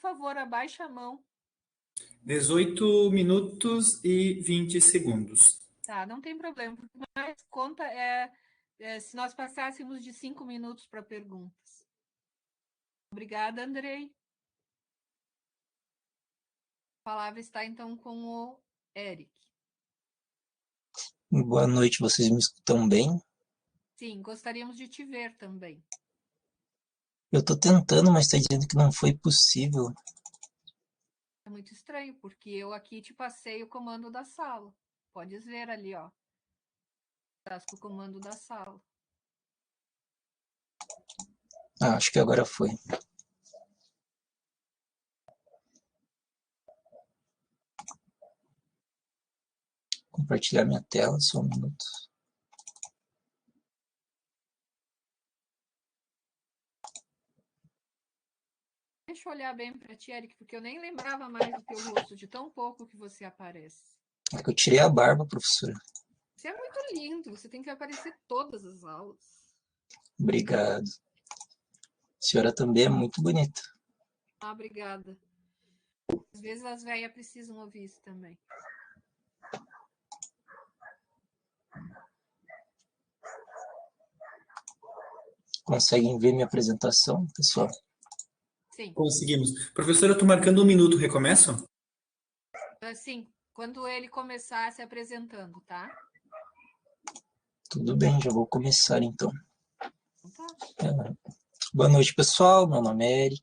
favor, abaixa a mão. 18 minutos e 20 segundos. Tá, não tem problema. Mas conta se nós passássemos de 5 minutos para perguntas. Obrigada, Andrei. A palavra está, então, com o Eric. Boa noite, vocês me escutam bem? Sim, gostaríamos de te ver também. Eu tô tentando, mas tá dizendo que não foi possível. É muito estranho, porque eu aqui te passei o comando da sala. Podes ver ali, ó. Estás com o comando da sala. Acho que agora foi. Compartilhar minha tela, só um minuto. Deixa eu olhar bem para ti, Eric, porque eu nem lembrava mais do teu rosto, de tão pouco que você aparece. É que eu tirei a barba, professora. Você é muito lindo, você tem que aparecer todas as aulas. Obrigado. A senhora também é muito bonita. Ah, obrigada. Às vezes as velhas precisam ouvir isso também. Conseguem ver minha apresentação, pessoal? Sim. Conseguimos. Professora, eu estou marcando 1 minuto. Recomeço? Sim, quando ele começar se apresentando, tá? Tudo bem, já vou começar então. Tá. Boa noite, pessoal. Meu nome é Eric.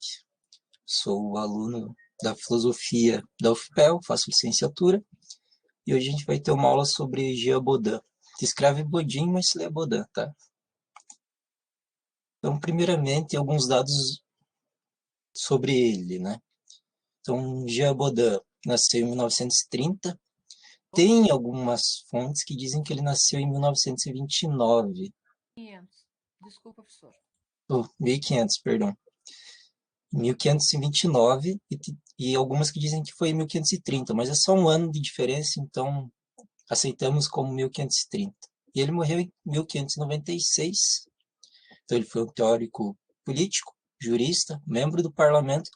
Sou aluno da filosofia da UFPEL, faço licenciatura. E hoje a gente vai ter uma aula sobre Jean Bodin. Se escreve Bodin, mas se lê Bodin, tá? Então, primeiramente, alguns dados sobre ele, né? Então, Jean Bodin nasceu em 1930. Tem algumas fontes que dizem que ele nasceu em 1929. 500. Desculpa, professor. 1500, perdão. 1529 e algumas que dizem que foi em 1530, mas é só um ano de diferença, então aceitamos como 1530. E ele morreu em 1596, então ele foi um teórico político, jurista, membro do parlamento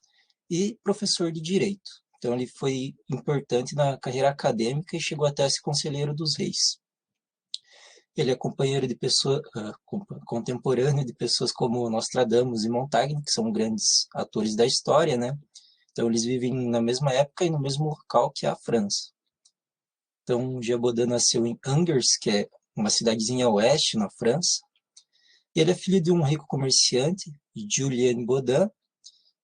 e professor de direito. Então ele foi importante na carreira acadêmica e chegou até a ser conselheiro dos reis. Ele é companheiro de pessoa, contemporâneo de pessoas como Nostradamus e Montaigne, que são grandes atores da história, né? Então eles vivem na mesma época e no mesmo local que a França. Então Jean Bodin nasceu em Angers, que é uma cidadezinha a oeste na França. E ele é filho de um rico comerciante, Julien Bodin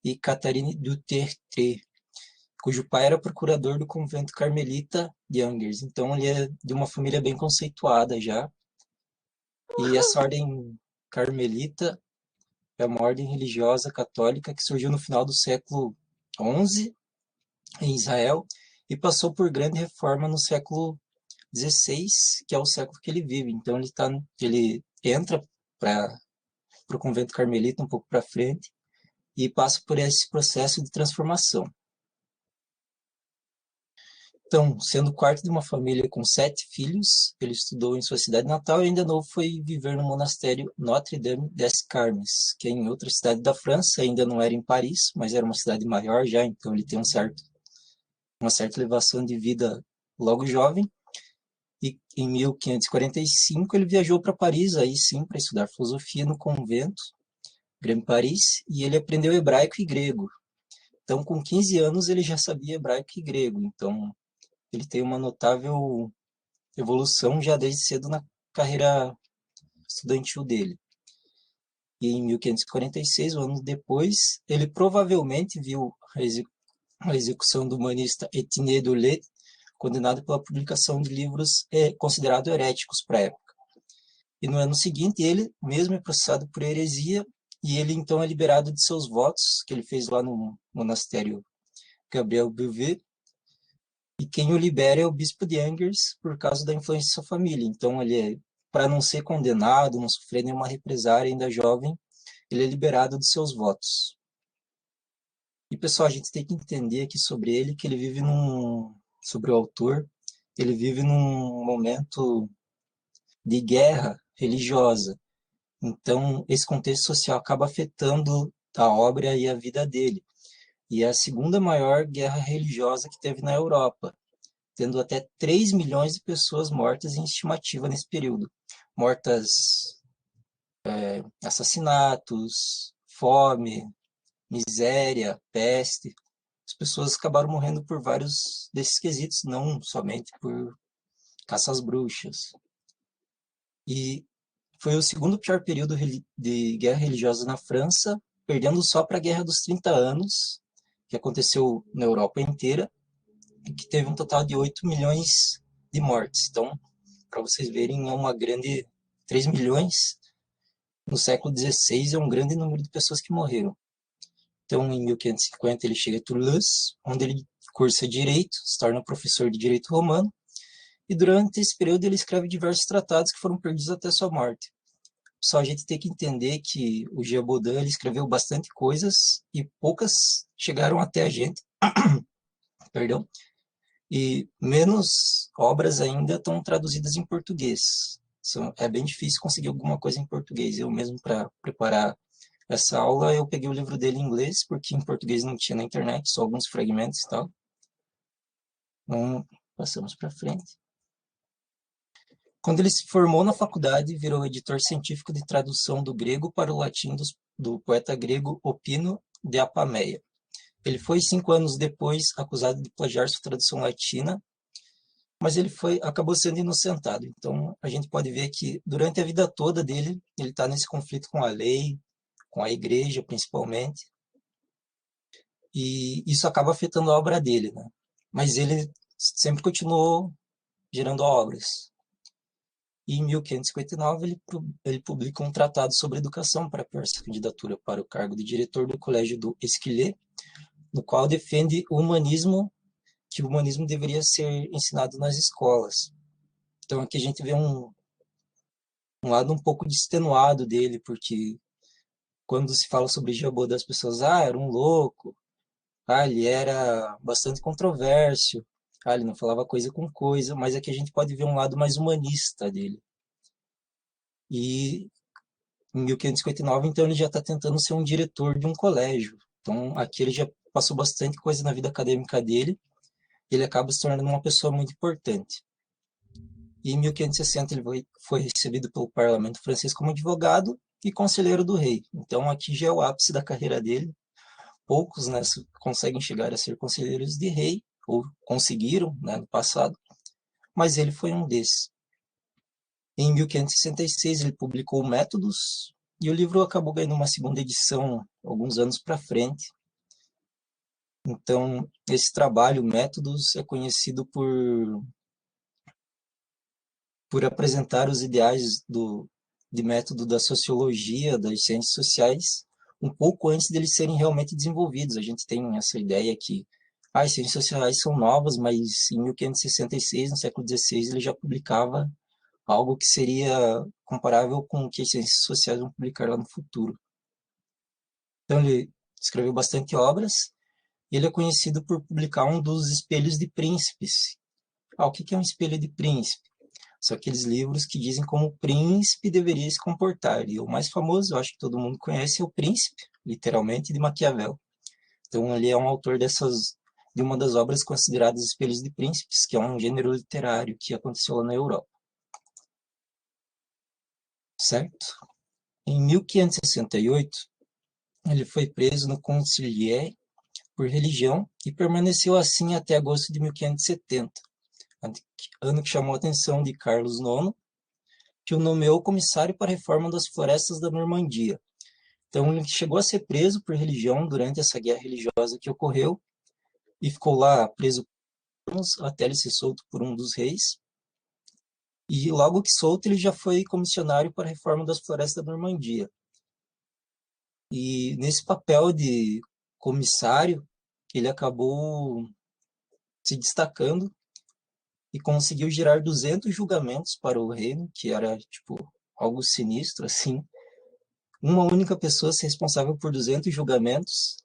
e Catherine Dutertre, cujo pai era procurador do convento carmelita de Angers. Então ele é de uma família bem conceituada já. E essa ordem carmelita é uma ordem religiosa católica que surgiu no final do século XI em Israel e passou por grande reforma no século XVI, que é o século que ele vive. Então ele entra para o convento carmelita um pouco para frente e passa por esse processo de transformação. Então, sendo quarto de uma família com 7 filhos, ele estudou em sua cidade natal e ainda novo foi viver no monastério Notre-Dame des Carmes, que é em outra cidade da França, ainda não era em Paris, mas era uma cidade maior já, então ele tem uma certa elevação de vida logo jovem. E em 1545 ele viajou para Paris, aí sim, para estudar filosofia no convento, Grande Paris, e ele aprendeu hebraico e grego. Então, com 15 anos, ele já sabia hebraico e grego, então ele tem uma notável evolução já desde cedo na carreira estudantil dele. E em 1546, um ano depois, ele provavelmente viu a execução do humanista Etienne Dolet, condenado pela publicação de livros considerados heréticos para a época. E no ano seguinte, ele mesmo é processado por heresia e ele então é liberado de seus votos, que ele fez lá no monastério Gabriel Bouvet, e quem o libera é o bispo de Angers por causa da influência de sua família. Então, para não ser condenado, não sofrer nenhuma represária ainda jovem, ele é liberado de seus votos. E, pessoal, a gente tem que entender aqui sobre ele que ele vive sobre o autor, ele vive num momento de guerra religiosa. Então, esse contexto social acaba afetando a obra e a vida dele. e é a segunda maior guerra religiosa que teve na Europa, tendo até 3 milhões de pessoas mortas em estimativa nesse período. Mortas, assassinatos, fome, miséria, peste. As pessoas acabaram morrendo por vários desses quesitos, não somente por caça às bruxas. E foi o segundo pior período de guerra religiosa na França, perdendo só para a Guerra dos 30 Anos, que aconteceu na Europa inteira, e que teve um total de 8 milhões de mortes. Então, para vocês verem, é uma grande... 3 milhões no século XVI é um grande número de pessoas que morreram. Então, em 1550, ele chega a Toulouse, onde ele cursa Direito, se torna professor de Direito Romano, e durante esse período ele escreve diversos tratados que foram perdidos até sua morte. Só a gente tem que entender que o Jean Bodin ele escreveu bastante coisas e poucas chegaram até a gente, perdão, e menos obras ainda estão traduzidas em português. É bem difícil conseguir alguma coisa em português. Eu mesmo, para preparar essa aula, eu peguei o livro dele em inglês, porque em português não tinha na internet, só alguns fragmentos e tal. Então, passamos para frente. Quando ele se formou na faculdade, virou editor científico de tradução do grego para o latim do poeta grego Opino de Apameia. Ele foi 5 anos depois acusado de plagiar sua tradução latina, mas ele acabou sendo inocentado. Então, a gente pode ver que durante a vida toda dele, ele está nesse conflito com a lei, com a igreja, principalmente, e isso acaba afetando a obra dele, né? Mas ele sempre continuou gerando obras. E em 1559, ele publica um tratado sobre educação para essa candidatura para o cargo de diretor do Colégio do Esquillet, no qual defende o humanismo, que o humanismo deveria ser ensinado nas escolas. Então aqui a gente vê um lado um pouco extenuado dele, porque quando se fala sobre Jean Bodin, as pessoas, era um louco, ele era bastante controverso, ele não falava coisa com coisa, mas aqui a gente pode ver um lado mais humanista dele. E em 1559, então, ele já está tentando ser um diretor de um colégio. Então, aqui ele já passou bastante coisa na vida acadêmica dele, e ele acaba se tornando uma pessoa muito importante. E em 1560 ele foi recebido pelo parlamento francês como advogado e conselheiro do rei. Então, aqui já é o ápice da carreira dele. Poucos, né, conseguem chegar a ser conselheiros de rei, ou conseguiram, né, no passado, mas ele foi um desses. Em 1566 ele publicou Métodos, e o livro acabou ganhando uma segunda edição alguns anos para frente. Então, esse trabalho, Métodos, é conhecido por apresentar os ideais de método da sociologia, das ciências sociais, um pouco antes deles serem realmente desenvolvidos. A gente tem essa ideia que as ciências sociais são novas, mas em 1566, no século XVI, ele já publicava algo que seria comparável com o que as ciências sociais vão publicar lá no futuro. Então, ele escreveu bastante obras, e ele é conhecido por publicar um dos Espelhos de Príncipes. O que é um espelho de príncipe? São aqueles livros que dizem como o príncipe deveria se comportar. E o mais famoso, eu acho que todo mundo conhece, é o Príncipe, literalmente, de Maquiavel. Então, ele é um autor de uma das obras consideradas Espelhos de Príncipes, que é um gênero literário que aconteceu lá na Europa. Certo? Em 1568, ele foi preso no Concilier por religião e permaneceu assim até agosto de 1570, ano que chamou a atenção de Carlos IX, que o nomeou comissário para a reforma das florestas da Normandia. Então, ele chegou a ser preso por religião durante essa guerra religiosa que ocorreu e ficou lá preso até ele ser solto por um dos reis. E logo que solto, ele já foi comissionário para a reforma das florestas da Normandia. E nesse papel de comissário, ele acabou se destacando e conseguiu gerar 200 julgamentos para o reino, que era tipo algo sinistro assim. Uma única pessoa ser responsável por 200 julgamentos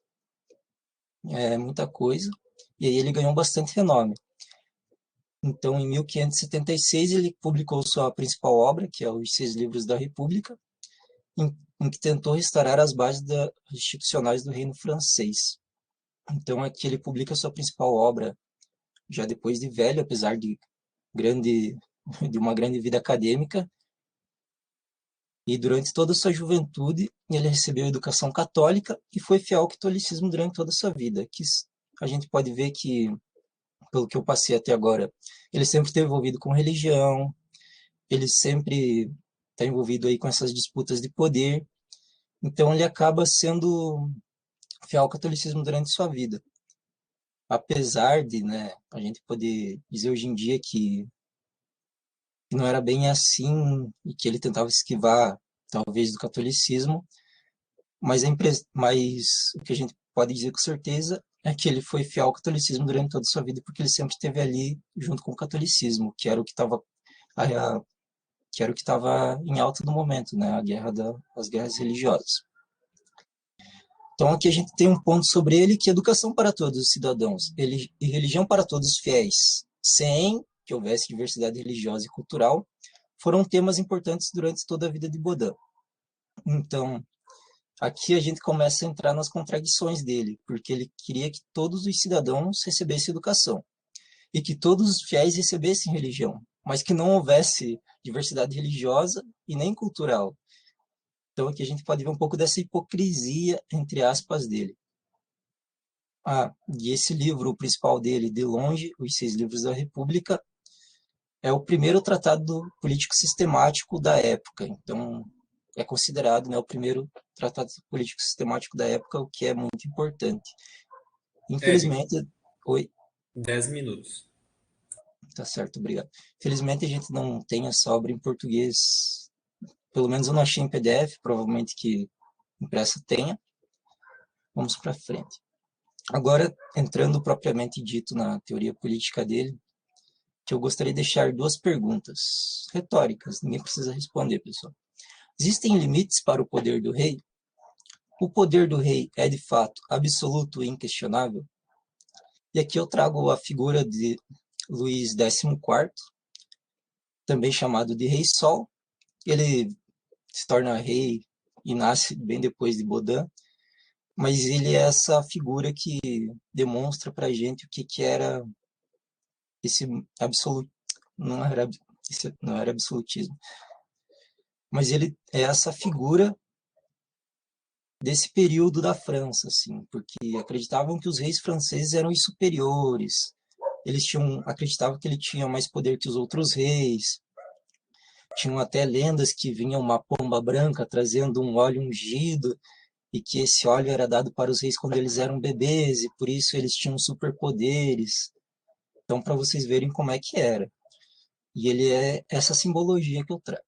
é muita coisa. E aí ele ganhou bastante renome. Então, em 1576, ele publicou sua principal obra, que é os 6 Livros da República, em que tentou restaurar as bases institucionais do reino francês. Então aqui ele publica sua principal obra já depois de velho, apesar de uma grande vida acadêmica, e durante toda a sua juventude ele recebeu educação católica e foi fiel ao catolicismo durante toda a sua vida. Que a gente pode ver que, pelo que eu passei até agora, ele sempre esteve envolvido com religião, ele sempre está envolvido aí com essas disputas de poder, então ele acaba sendo fiel ao catolicismo durante sua vida. Apesar de, né, a gente poder dizer hoje em dia que não era bem assim e que ele tentava esquivar talvez do catolicismo, mas o que a gente pode dizer com certeza é que ele foi fiel ao catolicismo durante toda a sua vida porque ele sempre esteve ali junto com o catolicismo, que era o que estava em alta no momento, né, as guerras religiosas. Então aqui a gente tem um ponto sobre ele que é educação para todos os cidadãos e religião para todos os fiéis, sem que houvesse diversidade religiosa e cultural, foram temas importantes durante toda a vida de Baudin. Então, aqui a gente começa a entrar nas contradições dele, porque ele queria que todos os cidadãos recebessem educação e que todos os fiéis recebessem religião, mas que não houvesse diversidade religiosa e nem cultural. Então aqui a gente pode ver um pouco dessa hipocrisia, entre aspas, dele. E esse livro, o principal dele, de longe, Os Seis Livros da República, é o primeiro tratado político sistemático da época. Então, é considerado, né, o primeiro tratado político sistemático da época, o que é muito importante. Eric, Infelizmente, oi, 10 minutos. tá certo, obrigado. Infelizmente, a gente não tem essa obra em português. Pelo menos eu não achei em PDF, provavelmente que impressa tenha. Vamos para frente. Agora, entrando propriamente dito na teoria política dele, que eu gostaria de deixar duas perguntas retóricas, ninguém precisa responder, pessoal. Existem limites para o poder do rei? O poder do rei é, de fato, absoluto e inquestionável? E aqui eu trago a figura de Luís XIV, também chamado de Rei Sol. Ele se torna rei e nasce bem depois de Baudin, mas ele é essa figura que demonstra para a gente o que era esse absoluto, não era absolutismo, mas ele é essa figura desse período da França, assim, porque acreditavam que os reis franceses eram os superiores, acreditavam que ele tinha mais poder que os outros reis, tinham até lendas que vinha uma pomba branca trazendo um óleo ungido, e que esse óleo era dado para os reis quando eles eram bebês, e por isso eles tinham superpoderes. Então, para vocês verem como é que era. E ele é essa simbologia que eu trago.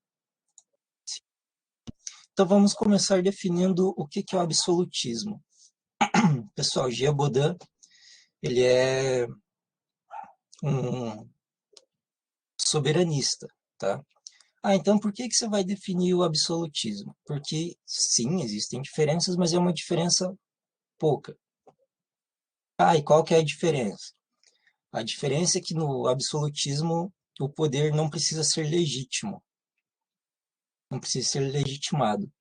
Então, vamos começar definindo o que é o absolutismo. Pessoal, G. Baudin, ele é um soberanista, tá? Então por que você vai definir o absolutismo? Porque, sim, existem diferenças, mas é uma diferença pouca. E qual que é a diferença? A diferença é que no absolutismo o poder não precisa ser legítimo, não precisa ser legitimado.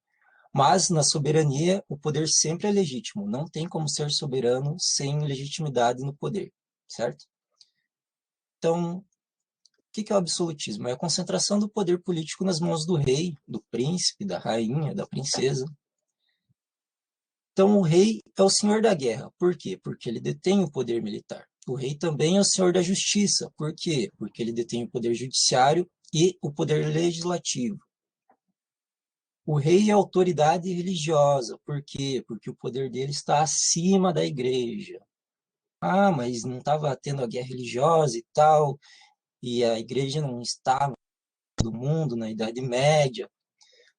Mas na soberania o poder sempre é legítimo, não tem como ser soberano sem legitimidade no poder, certo? Então, o que é o absolutismo? É a concentração do poder político nas mãos do rei, do príncipe, da rainha, da princesa. Então, o rei é o senhor da guerra. Por quê? Porque ele detém o poder militar. O rei também é o senhor da justiça. Por quê? Porque ele detém o poder judiciário e o poder legislativo. O rei é autoridade religiosa. Por quê? Porque o poder dele está acima da igreja. Mas não estava tendo a guerra religiosa e tal, e a igreja não estava no mundo na Idade Média.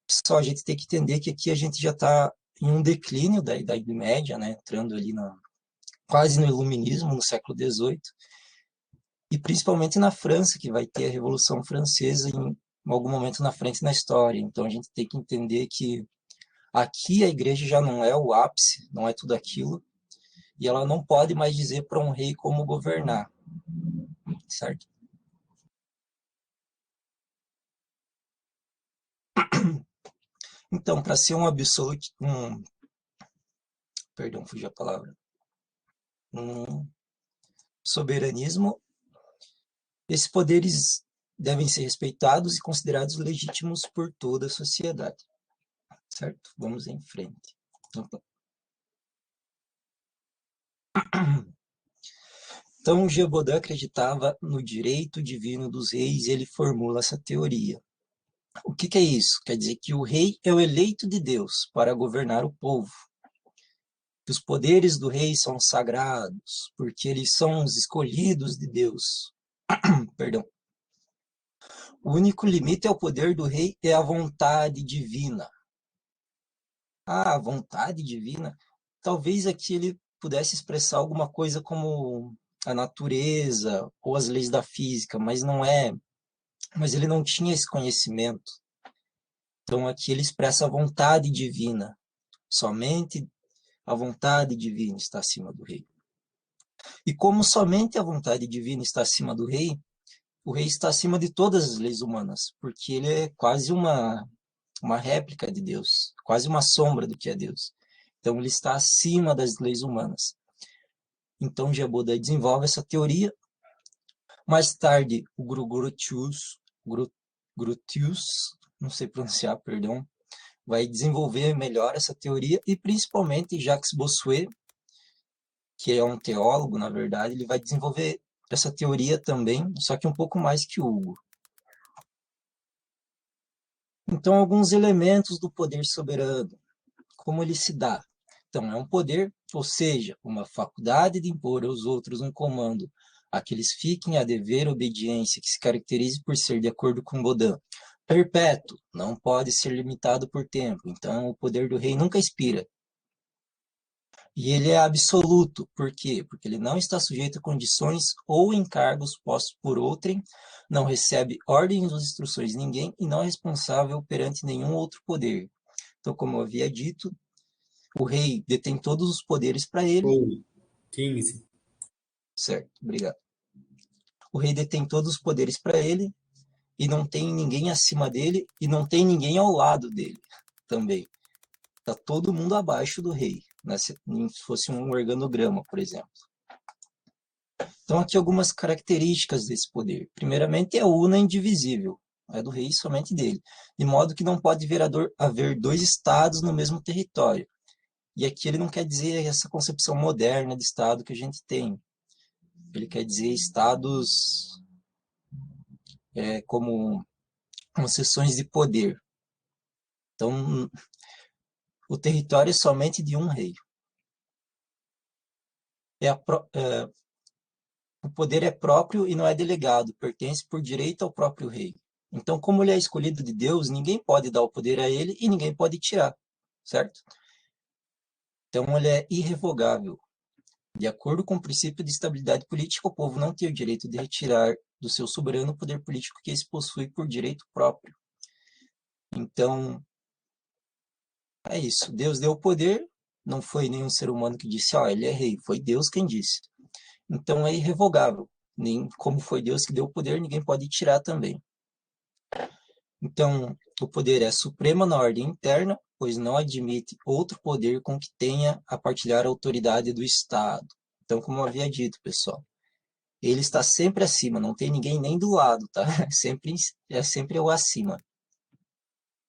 Só a gente tem que entender que aqui a gente já está em um declínio da Idade Média, né? Entrando ali quase no Iluminismo, no século XVIII, e principalmente na França, que vai ter a Revolução Francesa em algum momento na frente na história. Então a gente tem que entender que aqui a igreja já não é o ápice, não é tudo aquilo, e ela não pode mais dizer para um rei como governar, certo? Então, para ser perdão, fugiu a palavra. um soberanismo. Esses poderes devem ser respeitados e considerados legítimos por toda a sociedade. Certo? Vamos em frente. Então, Jean Bodin acreditava no direito divino dos reis e ele formula essa teoria. O que é isso? Quer dizer que o rei é o eleito de Deus para governar o povo. Que os poderes do rei são sagrados, porque eles são os escolhidos de Deus. Perdão. O único limite ao poder do rei é a vontade divina. A vontade divina, talvez aqui ele pudesse expressar alguma coisa como a natureza ou as leis da física, mas não é, mas ele não tinha esse conhecimento. Então aqui ele expressa a vontade divina. Somente a vontade divina está acima do rei. E como somente a vontade divina está acima do rei, o rei está acima de todas as leis humanas, porque ele é quase uma réplica de Deus, quase uma sombra do que é Deus. Então, ele está acima das leis humanas. Então, Jean Bodin desenvolve essa teoria. Mais tarde, o Grotius, não sei pronunciar, perdão, vai desenvolver melhor essa teoria, e principalmente Jacques Bossuet, que é um teólogo, na verdade, ele vai desenvolver essa teoria também, só que um pouco mais que Hugo. Então, alguns elementos do poder soberano, como ele se dá. Então, é um poder, ou seja, uma faculdade de impor aos outros um comando a que eles fiquem a dever obediência, que se caracterize por ser, de acordo com Bodin, perpétuo, não pode ser limitado por tempo. Então, o poder do rei nunca expira. E ele é absoluto. Por quê? Porque ele não está sujeito a condições ou encargos postos por outrem, não recebe ordens ou instruções de ninguém e não é responsável perante nenhum outro poder. Então, como eu havia dito, o rei detém todos os poderes para ele. 15. Certo, obrigado. O rei detém todos os poderes para ele e não tem ninguém acima dele e não tem ninguém ao lado dele também. Está todo mundo abaixo do rei, né? Se fosse um organograma, por exemplo. Então, aqui algumas características desse poder. Primeiramente, é una e indivisível. É do rei e somente dele. De modo que não pode haver dois estados no mesmo território. E aqui ele não quer dizer essa concepção moderna de estado que a gente tem. Ele quer dizer estados como concessões de poder. Então, o território é somente de um rei. O poder é próprio e não é delegado, pertence por direito ao próprio rei. Então, como ele é escolhido de Deus, ninguém pode dar o poder a ele e ninguém pode tirar, certo? Então, ele é irrevogável. De acordo com o princípio de estabilidade política, o povo não tem o direito de retirar do seu soberano o poder político que esse possui por direito próprio. Então, é isso. Deus deu o poder, não foi nenhum ser humano que disse, ele é rei, foi Deus quem disse. Então, é irrevogável. Nem como foi Deus que deu o poder, ninguém pode tirar também. Então, o poder é supremo na ordem interna, pois não admite outro poder com que tenha a partilhar a autoridade do Estado. Então, como eu havia dito, pessoal, ele está sempre acima, não tem ninguém nem do lado, tá? É sempre o acima.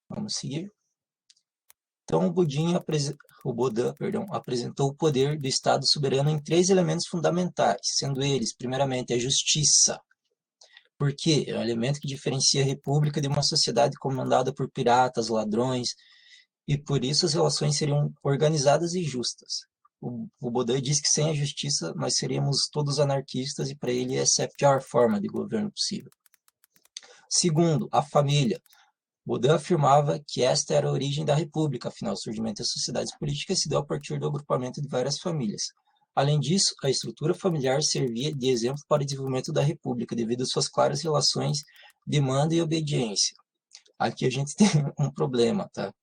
Vamos seguir. Então, o Bodin apresentou o poder do Estado soberano em 3 elementos fundamentais, sendo eles, primeiramente, a justiça. Por quê? É um elemento que diferencia a república de uma sociedade comandada por piratas, ladrões, e por isso as relações seriam organizadas e justas. O Bodin diz que sem a justiça nós seríamos todos anarquistas e para ele essa é a pior forma de governo possível. Segundo, a família. Bodin afirmava que esta era a origem da república, afinal o surgimento das sociedades políticas se deu a partir do agrupamento de várias famílias. Além disso, a estrutura familiar servia de exemplo para o desenvolvimento da república, devido às suas claras relações de mando e obediência. Aqui a gente tem um problema, tá?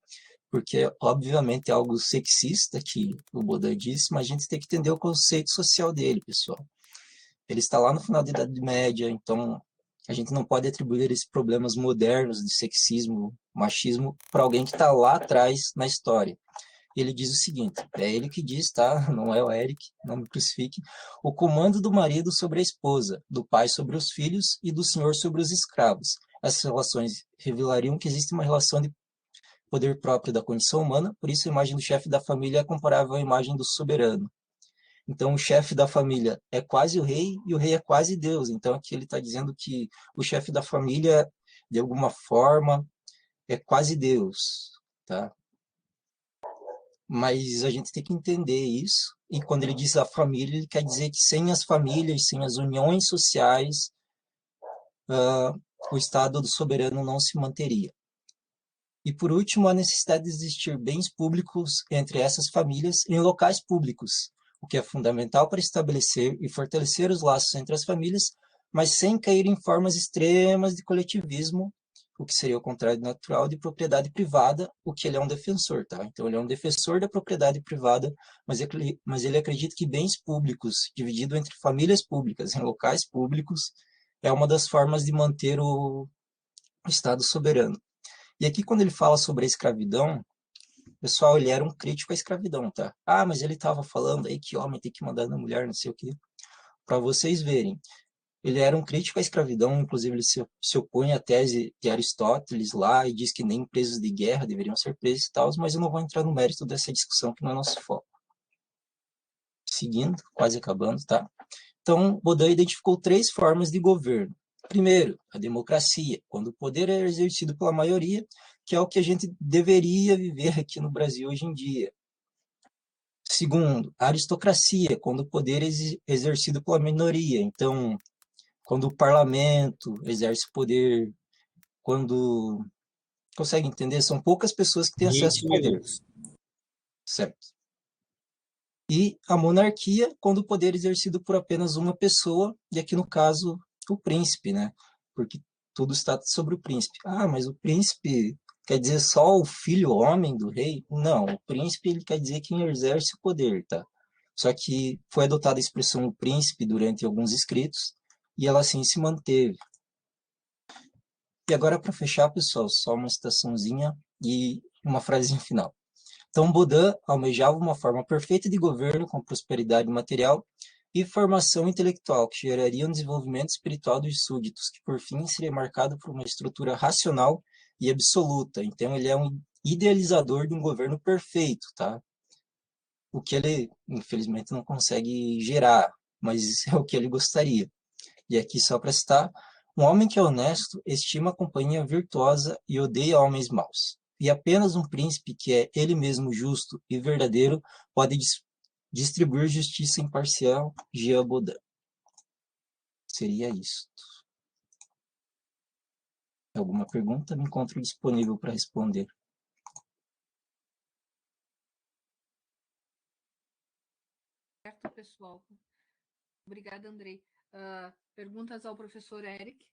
Porque, obviamente, é algo sexista que o Bodin disse, mas a gente tem que entender o conceito social dele, pessoal. Ele está lá no final da Idade Média, então a gente não pode atribuir esses problemas modernos de sexismo, machismo, para alguém que está lá atrás na história. ele diz o seguinte, é ele que diz, tá? Não é o Eric, não me crucifique. O comando do marido sobre a esposa, do pai sobre os filhos e do senhor sobre os escravos. Essas relações revelariam que existe uma relação de poder próprio da condição humana, por isso a imagem do chefe da família é comparável à imagem do soberano. Então, o chefe da família é quase o rei e o rei é quase Deus. Então, aqui ele está dizendo que o chefe da família, de alguma forma, é quase Deus, tá? Mas a gente tem que entender isso. E quando ele diz a família, ele quer dizer que sem as famílias, sem as uniões sociais, o Estado do soberano não se manteria. E, por último, a necessidade de existir bens públicos entre essas famílias em locais públicos, o que é fundamental para estabelecer e fortalecer os laços entre as famílias, mas sem cair em formas extremas de coletivismo, o que seria o contrário natural de propriedade privada, o que ele é um defensor, tá? Então, ele é um defensor da propriedade privada, mas ele acredita que bens públicos, dividido entre famílias públicas em locais públicos, é uma das formas de manter o Estado soberano. E aqui, quando ele fala sobre a escravidão, pessoal, ele era um crítico à escravidão, tá? Ah, mas ele estava falando aí que homem tem que mandar na mulher, não sei o quê. Para vocês verem, ele era um crítico à escravidão, inclusive ele se opõe à tese de Aristóteles lá e diz que nem presos de guerra deveriam ser presos e tal, mas eu não vou entrar no mérito dessa discussão, que não é nosso foco. Seguindo, quase acabando, tá? Então, Baudin identificou 3 formas de governo. Primeiro, a democracia, quando o poder é exercido pela maioria, que é o que a gente deveria viver aqui no Brasil hoje em dia. Segundo, a aristocracia, quando o poder é exercido pela minoria. Então, quando o parlamento exerce poder, quando... Consegue entender? São poucas pessoas que têm acesso 20 ao poder. minutos. Certo. E a monarquia, quando o poder é exercido por apenas uma pessoa, e aqui no caso, o príncipe, né? Porque tudo está sobre o príncipe. Ah, mas o príncipe quer dizer só o filho homem do rei? Não, o príncipe ele quer dizer quem exerce o poder, tá? Só que foi adotada a expressão o príncipe durante alguns escritos, e ela assim se manteve. E agora, para fechar, pessoal, só uma citaçãozinha e uma frasezinha final. Então, Baudin almejava uma forma perfeita de governo com prosperidade material e formação intelectual, que geraria um desenvolvimento espiritual dos súditos, que por fim seria marcado por uma estrutura racional e absoluta. Então, ele é um idealizador de um governo perfeito, tá? O que ele, infelizmente, não consegue gerar, mas é o que ele gostaria. E aqui, só para citar, um homem que é honesto estima a companhia virtuosa e odeia homens maus. E apenas um príncipe que é ele mesmo justo e verdadeiro pode distribuir justiça imparcial. Jean Baudin. Seria isso. Alguma pergunta? Me encontro disponível para responder. Certo, pessoal. Obrigada, Andrei. Perguntas ao professor Eric?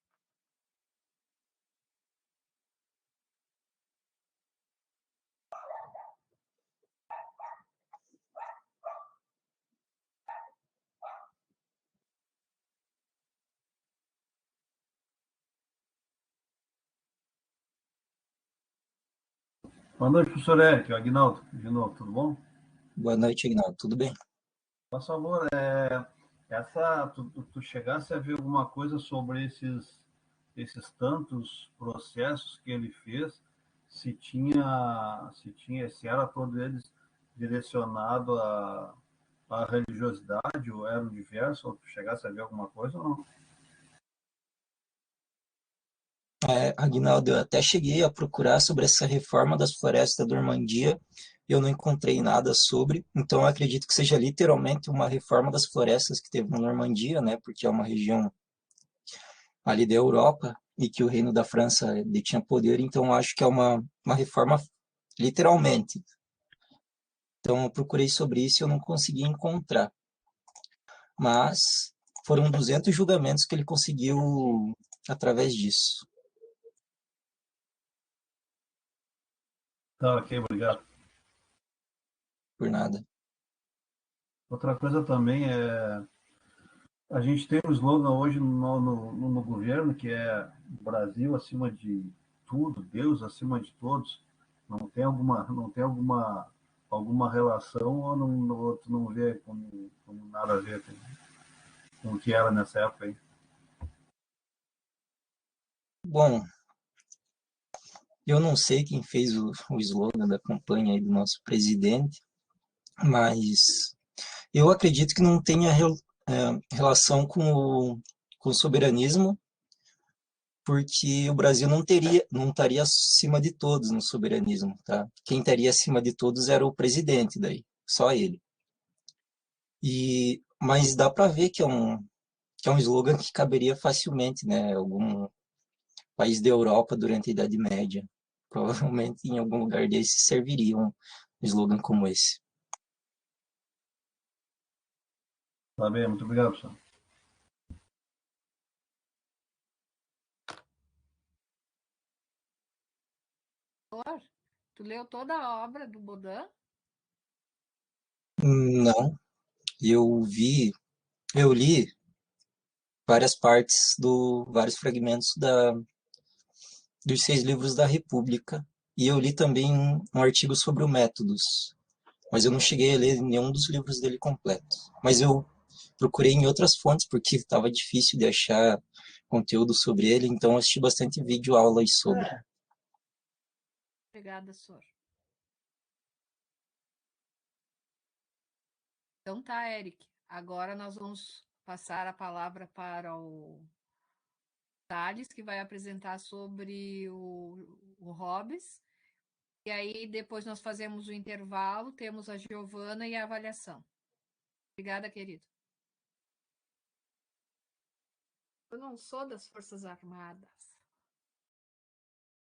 Boa noite, professor Eric, Aguinaldo, de novo, tudo bom? Boa noite, Ignaldo. Tudo bem? Por favor, tu chegasse a ver alguma coisa sobre esses tantos processos que ele fez, se era todo eles direcionado à religiosidade, ou eram diversos, ou tu chegasse a ver alguma coisa ou não? Aguinaldo, eu até cheguei a procurar sobre essa reforma das florestas da Normandia e eu não encontrei nada sobre, então eu acredito que seja literalmente uma reforma das florestas que teve na Normandia, né, porque é uma região ali da Europa e que o Reino da França detinha poder, então eu acho que é uma reforma literalmente. Então eu procurei sobre isso e eu não consegui encontrar, mas foram 200 julgamentos que ele conseguiu através disso. Tá, ok, obrigado. Por nada. Outra coisa também a gente tem um slogan hoje no governo que é Brasil acima de tudo, Deus acima de todos. Não tem alguma alguma relação ou tu não vê como nada a ver com o que era nessa época aí? Bom, eu não sei quem fez o slogan da campanha aí do nosso presidente, mas eu acredito que não tenha relação com o soberanismo, porque o Brasil não estaria acima de todos no soberanismo, tá? Quem estaria acima de todos era o presidente daí, só ele. Mas dá para ver que é um slogan que caberia facilmente, né? Algum país da Europa durante a Idade Média. Provavelmente em algum lugar desse serviria um slogan como esse. Tá bem, muito obrigado, pessoal. Tu leu toda a obra do Baudin? Não, eu li vários fragmentos dos 6 livros da República, e eu li também um artigo sobre o Métodos, mas eu não cheguei a ler nenhum dos livros dele completo. Mas eu procurei em outras fontes, porque estava difícil de achar conteúdo sobre ele, então eu assisti bastante vídeo aulas sobre. Obrigada, Sor. Então tá, Eric. Agora nós vamos passar a palavra para o Thales, que vai apresentar sobre o Hobbes. E aí depois nós fazemos o intervalo, temos a Giovana e a avaliação. Obrigada, querido. Eu não sou das Forças Armadas.